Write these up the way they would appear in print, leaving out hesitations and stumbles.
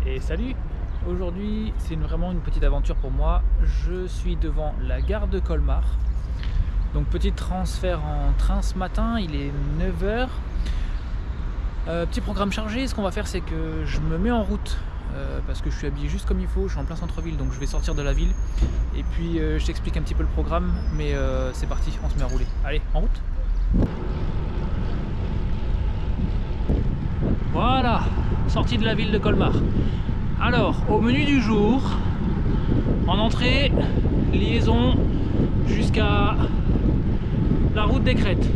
Et salut! Aujourd'hui c'est vraiment une petite aventure pour moi. Je suis devant la gare de Colmar. Donc petit transfert en train ce matin, il est 9 h. Petit programme chargé, ce qu'on va faire c'est que je me mets en route parce que je suis habillé juste comme il faut, je suis en plein centre-ville donc je vais sortir de la ville. Et puis je t'explique un petit peu le programme, mais c'est parti, on se met à rouler. Allez, en route! Voilà, sortie de la ville de Colmar. Alors, au menu du jour, en entrée, liaison jusqu'à la route des Crêtes.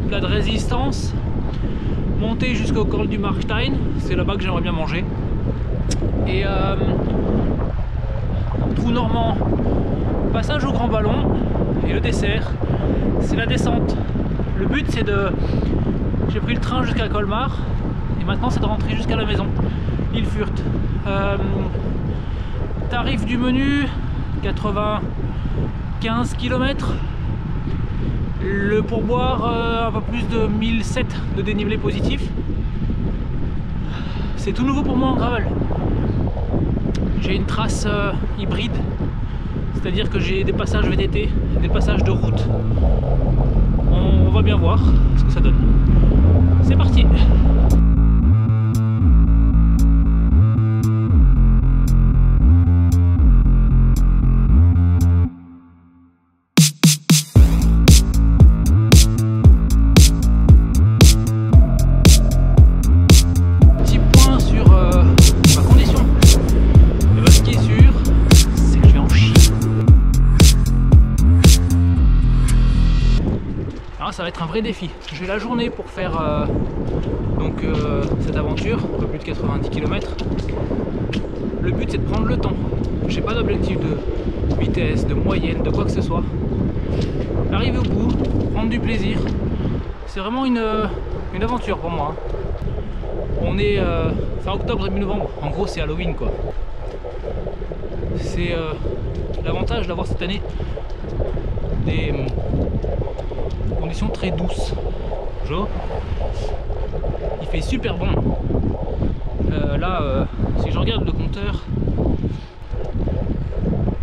Plat de résistance, montée jusqu'au col du Markstein, c'est là-bas que j'aimerais bien manger. Et trou normand, passage au Grand Ballon, et le dessert, c'est la descente. Le but c'est de... J'ai pris le train jusqu'à Colmar, et maintenant c'est de rentrer jusqu'à la maison. Il Furt. Tarif du menu 95 km. Le pourboire un peu plus de 1007 de dénivelé positif. C'est tout nouveau pour moi en gravel. J'ai une trace hybride, c'est-à-dire que j'ai des passages VTT, des passages de route. On va bien voir ce que ça donne. C'est parti! Ça va être un vrai défi. J'ai la journée pour faire cette aventure, un peu plus de 90 km. Le but c'est de prendre le temps. J'ai pas d'objectif de vitesse, de moyenne, de quoi que ce soit. Arriver au bout, prendre du plaisir. C'est vraiment une aventure pour moi. On est fin octobre et mi-novembre. En gros c'est Halloween quoi. C'est l'avantage d'avoir cette année des conditions très douces. Bonjour. Il fait super bon. Là, si je regarde le compteur,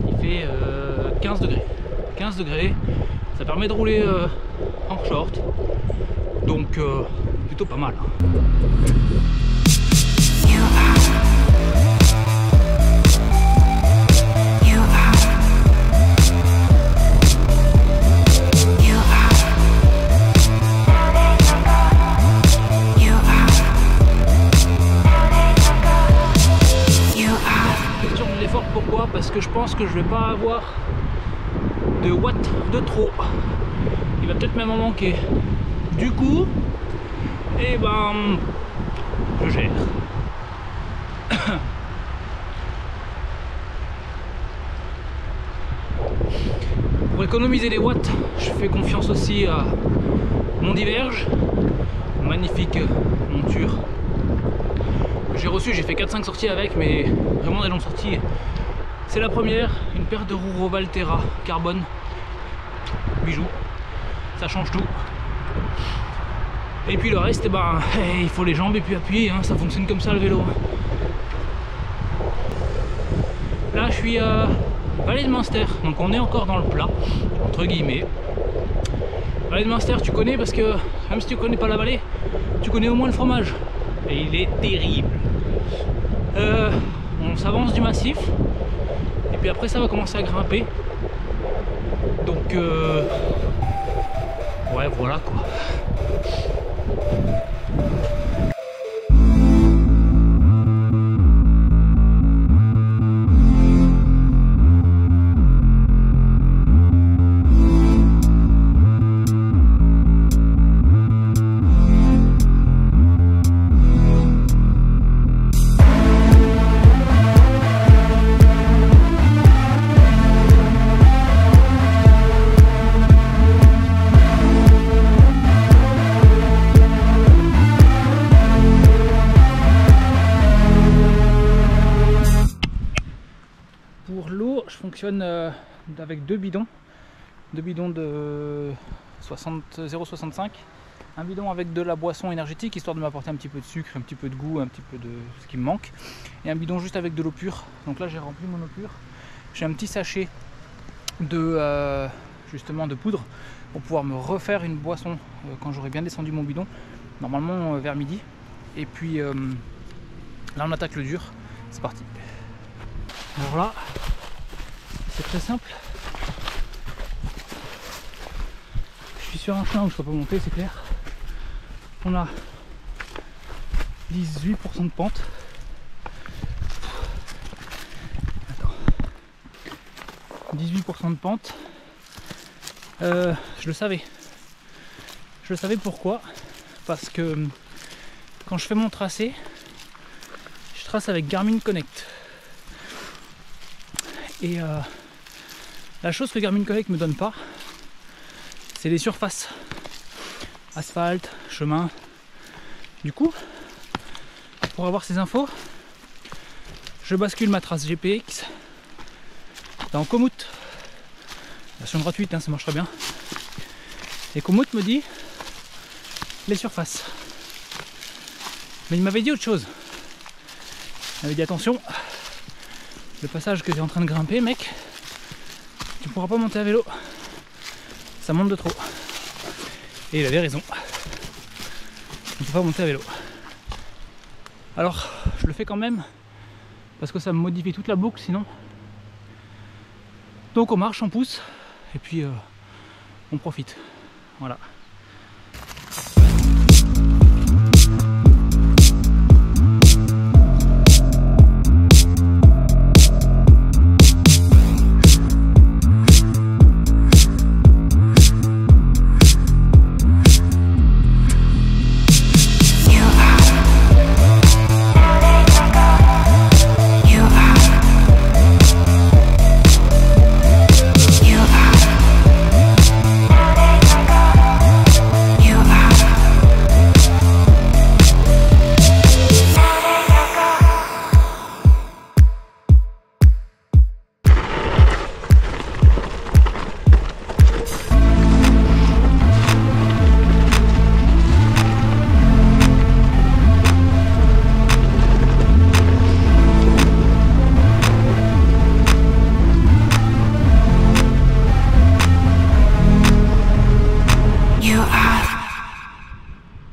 il fait 15 degrés. 15 degrés, ça permet de rouler en short. Donc, plutôt pas mal. Pourquoi? Parce que je pense que je vais pas avoir de watts de trop. Il va peut-être même en manquer. Du coup, eh ben, je gère. Pour économiser les watts, je fais confiance aussi à mon Diverge. Magnifique monture. J'ai reçu, j'ai fait 4-5 sorties avec, mais vraiment des longues sorties. C'est la première, une paire de roues Rovalterra carbone, bijoux, ça change tout. Et puis le reste, il faut les jambes et puis appuyer, hein, ça fonctionne comme ça le vélo. Là je suis à Vallée de Münster, donc on est encore dans le plat, entre guillemets. Vallée de Münster tu connais parce que même si tu connais pas la vallée, tu connais au moins le fromage. Et il est terrible. On s'avance du massif. Et puis après ça va commencer à grimper. Donc ouais voilà quoi. Fonctionne avec deux bidons de 0,65, un bidon avec de la boisson énergétique, histoire de m'apporter un petit peu de sucre, un petit peu de goût, un petit peu de ce qui me manque. Et un bidon juste avec de l'eau pure. Donc là j'ai rempli mon eau pure. J'ai un petit sachet de justement de poudre pour pouvoir me refaire une boisson quand j'aurai bien descendu mon bidon, normalement vers midi. Et puis là on attaque le dur, c'est parti. Alors là c'est très simple, je suis sur un chemin où je ne peux pas monter, c'est clair. On a 18% de pente. Attends. 18% de pente. Je le savais. Je le savais pourquoi. Parce que quand je fais mon tracé, je trace avec Garmin Connect. Et la chose que Garmin Connect me donne pas, c'est les surfaces. Asphalte, chemin. Du coup, pour avoir ces infos, je bascule ma trace GPX dans Komoot. Version gratuite, hein, ça marche très bien. Et Komoot me dit les surfaces. Mais il m'avait dit autre chose. Il m'avait dit attention, le passage que tu es en train de grimper, mec, tu pourras pas monter à vélo. Ça monte de trop. Et il avait raison. On ne peut pas monter à vélo. Alors, je le fais quand même parce que ça me modifie toute la boucle sinon. Donc on marche, on pousse et puis on profite. Voilà.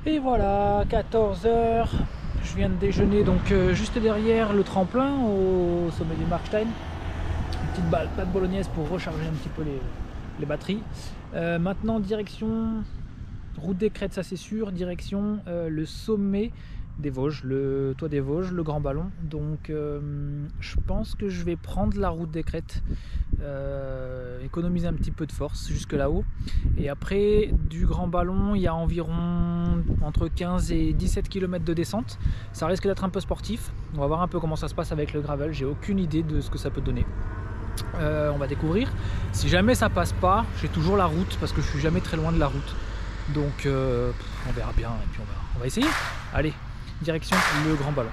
Et voilà, 14 h, je viens de déjeuner donc juste derrière le tremplin au sommet du Markstein. Une petite pâte bolognaise pour recharger un petit peu les batteries. Maintenant direction route des Crêtes, ça c'est sûr, direction le sommet des Vosges, le toit des Vosges, le Grand Ballon. Donc je pense que je vais prendre la route des Crêtes, économiser un petit peu de force jusque là-haut. Et après du Grand Ballon, il y a environ entre 15 et 17 km de descente. Ça risque d'être un peu sportif. On va voir un peu comment ça se passe avec le gravel. J'ai aucune idée de ce que ça peut donner. On va découvrir. Si jamais ça passe pas, j'ai toujours la route parce que je suis jamais très loin de la route. Donc on verra bien et puis on va essayer. Allez, direction le Grand Ballon.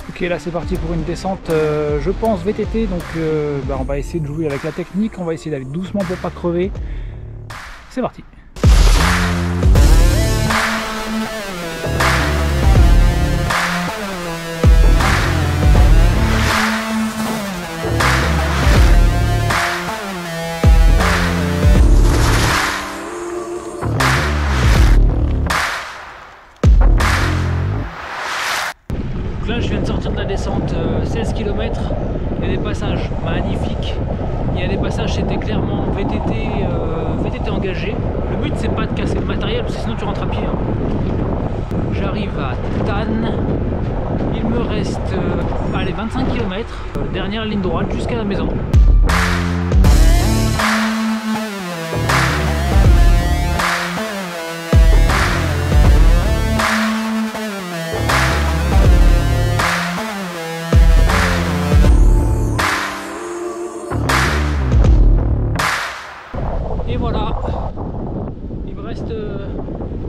Ok, là c'est parti pour une descente, je pense VTT, donc on va essayer de jouer avec la technique, on va essayer d'aller doucement pour pas crever. C'est parti. Là je viens de sortir de la descente, 16 km, il y a des passages magnifiques, il y a des passages c'était clairement VTT engagé. Le but c'est pas de casser le matériel parce que sinon tu rentres à pied. Hein. J'arrive à Thann, il me reste allez, 25 km, dernière ligne droite jusqu'à la maison.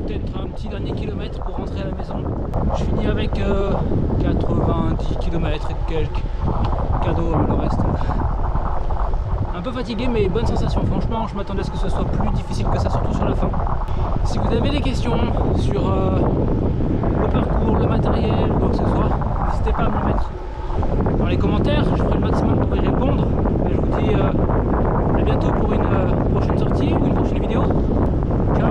peut-être un petit dernier kilomètre pour rentrer à la maison. Je finis avec 90 km et quelques cadeaux, le reste. Un peu fatigué mais bonne sensation. Franchement, je m'attendais à ce que ce soit plus difficile que ça, surtout sur la fin. Si vous avez des questions sur le parcours, le matériel, quoi que ce soit, n'hésitez pas à me le mettre dans les commentaires. Je ferai le maximum pour y répondre. Et je vous dis à bientôt pour une prochaine sortie ou une prochaine vidéo.